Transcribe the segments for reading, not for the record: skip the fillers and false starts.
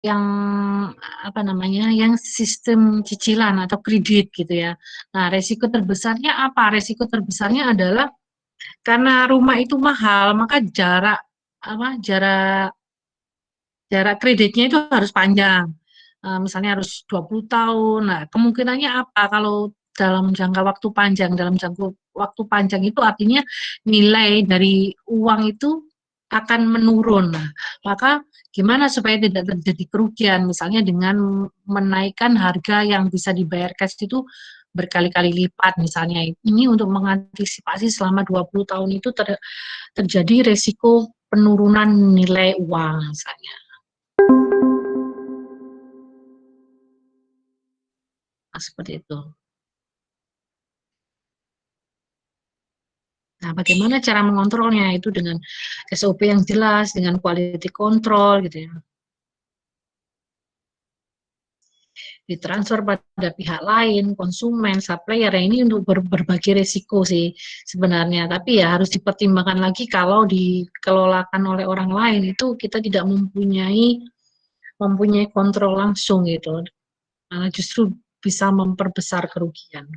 yang apa namanya, yang sistem cicilan atau kredit gitu ya. Nah, resiko terbesarnya apa? Resiko terbesarnya adalah karena rumah itu mahal, maka jarak jarak kreditnya itu harus panjang. Misalnya harus 20 tahun. Nah, kemungkinannya apa kalau dalam jangka waktu panjang, dalam jangka waktu panjang itu artinya nilai dari uang itu akan menurun. Nah, maka gimana supaya tidak terjadi kerugian? Misalnya dengan menaikkan harga yang bisa dibayar cash itu berkali-kali lipat misalnya. Ini untuk mengantisipasi selama 20 tahun itu terjadi resiko penurunan nilai uang misalnya. Nah, seperti itu. Nah, bagaimana cara mengontrolnya itu dengan SOP yang jelas, dengan quality control gitu ya. Ditransfer pada pihak lain, konsumen, supplier, ya ini untuk berbagi resiko sih sebenarnya. Tapi ya harus dipertimbangkan lagi kalau dikelolakan oleh orang lain itu kita tidak mempunyai kontrol langsung gitu. Malah justru bisa memperbesar kerugian.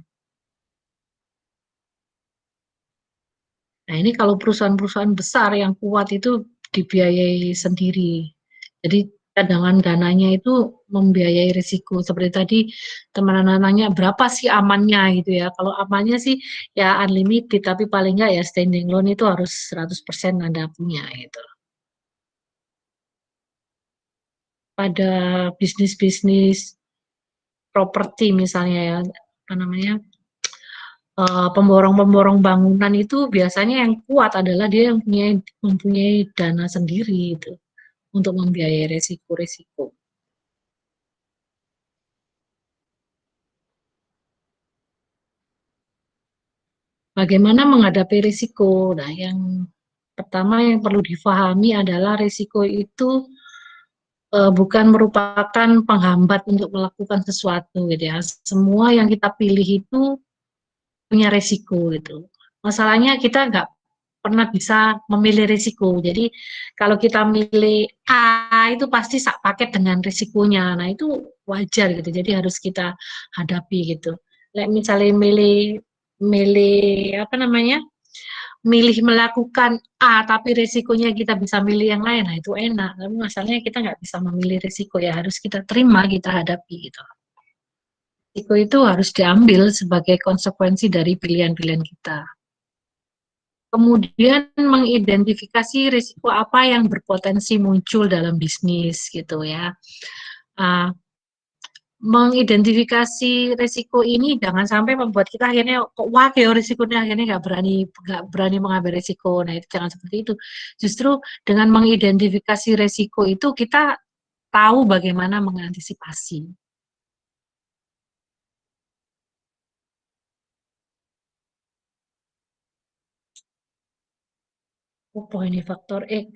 Nah, ini kalau perusahaan-perusahaan besar yang kuat itu dibiayai sendiri. Jadi cadangan dananya itu membiayai risiko. Seperti tadi teman-teman nanya berapa sih amannya gitu ya. Kalau amannya sih ya unlimited, tapi paling nggak ya standing loan itu harus 100% Anda punya gitu. Pada bisnis-bisnis properti misalnya ya, apa namanya, pemborong-pemborong bangunan itu biasanya yang kuat adalah dia yang mempunyai dana sendiri itu untuk membiayai resiko-resiko. Bagaimana menghadapi risiko? Nah, yang pertama yang perlu difahami adalah risiko itu bukan merupakan penghambat untuk melakukan sesuatu gitu ya. Semua yang kita pilih itu punya risiko gitu. Masalahnya kita nggak pernah bisa memilih risiko. Jadi kalau kita milih A itu pasti sak paket dengan risikonya. Nah itu wajar gitu. Jadi harus kita hadapi gitu. Misalnya milih milih apa namanya? Milih melakukan A tapi risikonya kita bisa milih yang lain. Nah itu enak. Tapi masalahnya kita nggak bisa memilih risiko ya harus kita terima, kita hadapi gitu. Risiko itu harus diambil sebagai konsekuensi dari pilihan-pilihan kita. Kemudian mengidentifikasi risiko apa yang berpotensi muncul dalam bisnis gitu ya. Uh, Mengidentifikasi risiko ini jangan sampai membuat kita akhirnya kok wah kayak risikonya akhirnya nggak berani mengambil risiko. Nah itu jangan seperti itu. Justru dengan mengidentifikasi risiko itu kita tahu bagaimana mengantisipasi. Oh, ini faktor X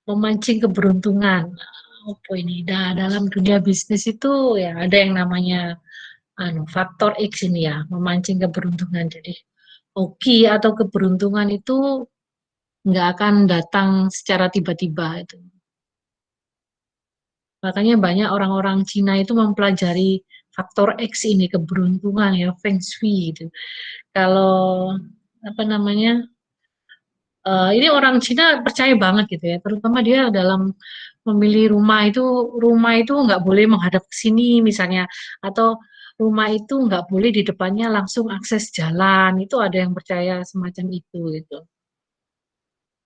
memancing keberuntungan. Apa ini? Nah, dalam dunia bisnis itu ya ada yang namanya faktor X ini ya, memancing keberuntungan. Jadi hoki atau keberuntungan itu nggak akan datang secara tiba-tiba itu. Makanya banyak orang-orang Cina itu mempelajari faktor X ini keberuntungan ya, Feng Shui gitu. Kalau apa namanya ini orang Cina percaya banget gitu ya, terutama dia dalam memilih rumah itu nggak boleh menghadap ke sini misalnya, atau rumah itu nggak boleh di depannya langsung akses jalan, itu ada yang percaya semacam itu gitu.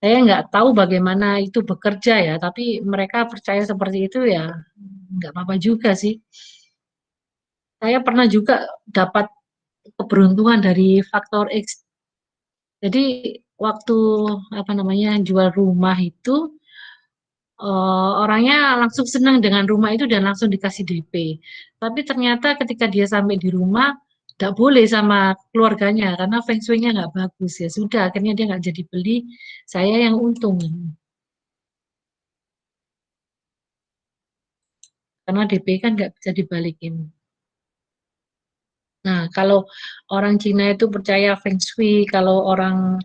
Saya nggak tahu bagaimana itu bekerja ya, tapi mereka percaya seperti itu ya, nggak apa-apa juga sih. Saya pernah juga dapat keberuntungan dari faktor X. Jadi waktu apa namanya jual rumah itu orangnya langsung senang dengan rumah itu dan langsung dikasih DP. Tapi ternyata ketika dia sampai di rumah, tidak boleh sama keluarganya karena feng shui-nya nggak bagus ya. Sudah, akhirnya dia nggak jadi beli, saya yang untung. Karena DP kan nggak bisa dibalikin. Nah, kalau orang Cina itu percaya feng shui, kalau orang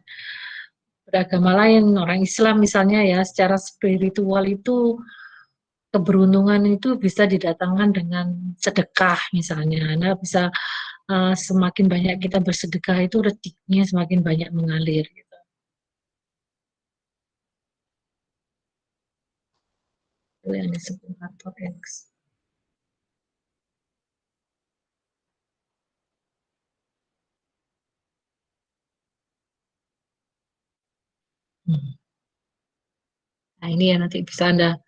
beragama lain, orang Islam misalnya ya, secara spiritual itu keberuntungan itu bisa didatangkan dengan sedekah misalnya. Anda bisa semakin banyak kita bersedekah itu rezekinya semakin banyak mengalir gitu. Itu yang disebut faktor X. Hmm. Nah, ini ya nanti bisa Anda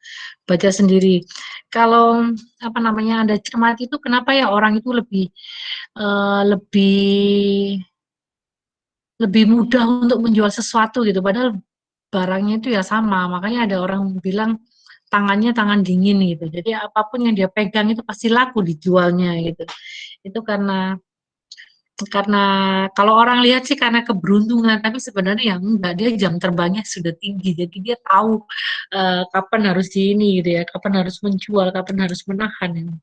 baca sendiri. Kalau apa namanya Anda cermati itu kenapa ya orang itu lebih lebih lebih mudah untuk menjual sesuatu gitu. Padahal barangnya itu ya sama. Makanya ada orang bilang tangannya tangan dingin gitu. Jadi apapun yang dia pegang itu pasti laku dijualnya gitu. Itu karena kalau orang lihat sih karena keberuntungan, tapi sebenarnya yang enggak, dia jam terbangnya sudah tinggi. Jadi dia tahu kapan harus di ini gitu ya, kapan harus menjual, kapan harus menahan ini.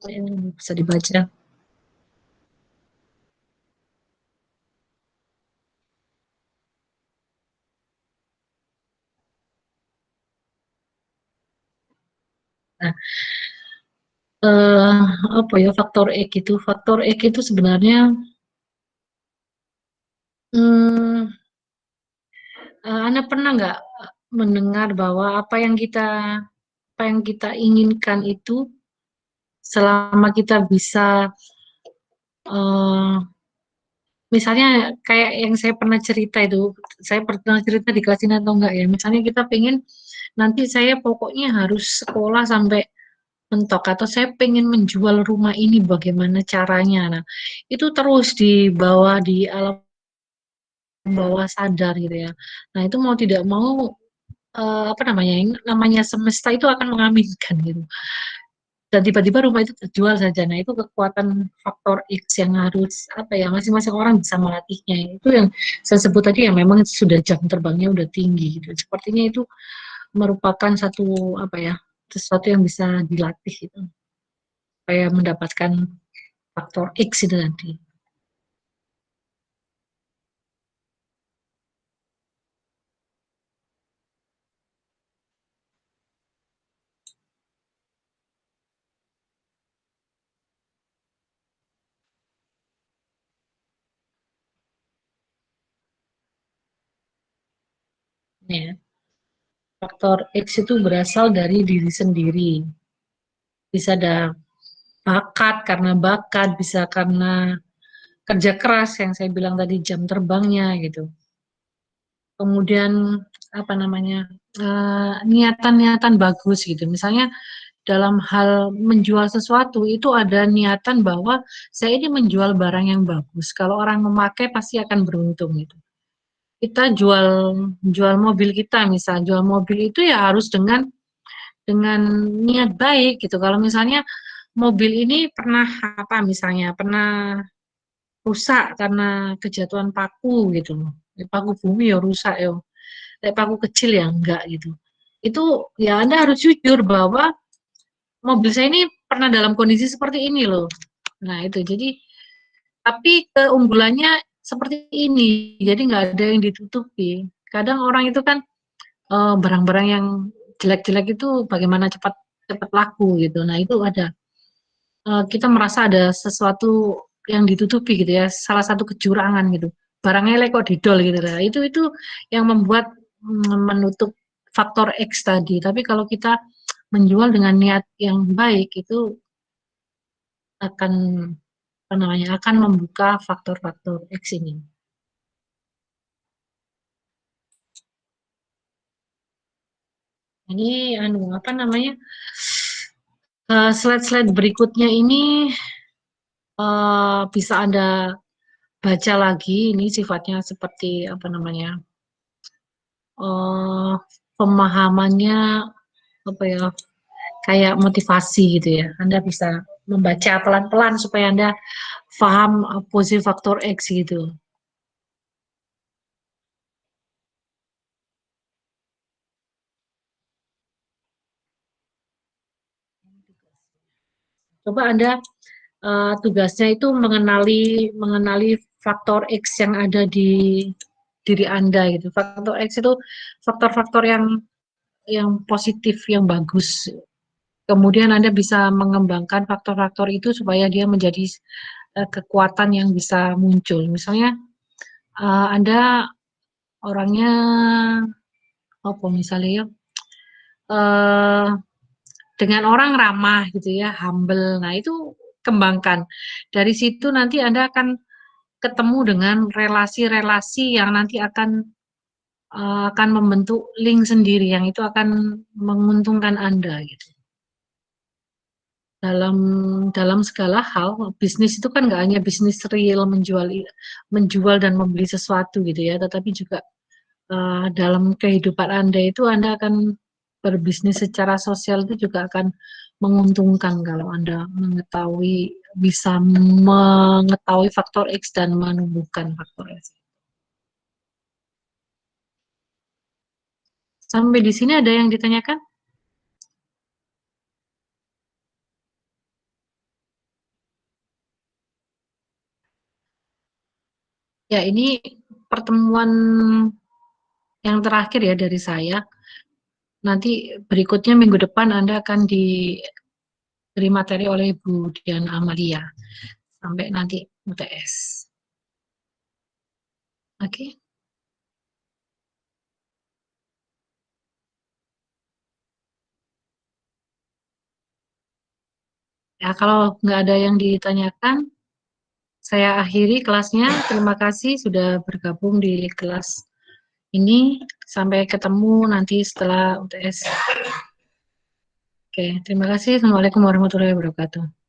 Ini bisa dibaca. Nah, eh, apa ya faktor X itu? Faktor X itu sebenarnya hmm, Anda pernah nggak mendengar bahwa apa yang kita inginkan itu selama kita bisa eh, misalnya kayak yang saya pernah cerita itu, saya pernah cerita di kelas ini atau enggak ya? Misalnya kita pengen nanti saya pokoknya harus sekolah sampai mentok atau saya pengen menjual rumah ini bagaimana caranya. Nah, itu terus di alam bawah sadar gitu ya. Nah, itu mau tidak mau apa namanya? Yang namanya semesta itu akan mengaminkan gitu. Dan tiba-tiba rumah itu terjual saja. Nah, itu kekuatan faktor X yang harus apa ya masing-masing orang bisa melatihnya. Itu yang saya sebut tadi yang memang sudah jam terbangnya udah tinggi gitu. Sepertinya itu merupakan satu apa ya sesuatu yang bisa dilatih gitu supaya mendapatkan faktor X itu nanti. Ya. Faktor X itu berasal dari diri sendiri. Bisa ada bakat, bisa karena kerja keras yang saya bilang tadi jam terbangnya gitu. Kemudian apa namanya niatan-niatan bagus gitu. Misalnya dalam hal menjual sesuatu itu ada niatan bahwa saya ini menjual barang yang bagus. Kalau orang memakai pasti akan beruntung gitu. Kita jual mobil kita misal jual mobil itu ya harus dengan niat baik gitu. Kalau misalnya mobil ini pernah apa misalnya pernah rusak karena kejatuhan paku gitu loh. Paku bumi ya rusak ya. Kayak paku kecil ya enggak gitu. Itu ya Anda harus jujur bahwa mobil saya ini pernah dalam kondisi seperti ini loh. Nah itu jadi tapi keunggulannya seperti ini. Jadi nggak ada yang ditutupi. Kadang orang itu kan barang-barang yang jelek-jelek itu bagaimana cepat cepat laku gitu. Nah itu ada kita merasa ada sesuatu yang ditutupi gitu ya, salah satu kecurangan gitu. Barangnya elek kok didol gitu lah. Itu yang membuat menutup faktor X tadi. Tapi kalau kita menjual dengan niat yang baik itu akan apa namanya akan membuka faktor-faktor X ini. Ini anu apa namanya slide-slide berikutnya ini bisa Anda baca lagi. Ini sifatnya seperti apa namanya eh pemahamannya apa ya kayak motivasi gitu ya. Anda bisa membaca pelan-pelan supaya Anda paham posisi faktor X gitu. Coba Anda tugasnya itu mengenali mengenali faktor X yang ada di diri Anda gitu. Faktor X itu faktor-faktor yang positif, yang bagus. Kemudian Anda bisa mengembangkan faktor-faktor itu supaya dia menjadi kekuatan yang bisa muncul. Misalnya Anda orangnya apa misalnya ya, eh, dengan orang ramah gitu ya, humble. Nah, itu kembangkan. Dari situ nanti Anda akan ketemu dengan relasi-relasi yang nanti akan membentuk link sendiri yang itu akan menguntungkan Anda gitu. Dalam dalam segala hal, bisnis itu kan nggak hanya bisnis real menjual dan membeli sesuatu gitu ya, tetapi juga dalam kehidupan Anda itu Anda akan berbisnis secara sosial itu juga akan menguntungkan kalau Anda bisa mengetahui faktor X dan menumbuhkan faktor X. Sampai di sini ada yang ditanyakan? Ya, ini pertemuan yang terakhir ya dari saya. Nanti berikutnya minggu depan Anda akan diberi materi oleh Bu Dian Amalia sampai nanti UTS. Oke. Ya, kalau nggak ada yang ditanyakan, saya akhiri kelasnya. Terima kasih sudah bergabung di kelas ini. Sampai ketemu nanti setelah UTS. Oke, terima kasih. Assalamualaikum warahmatullahi wabarakatuh.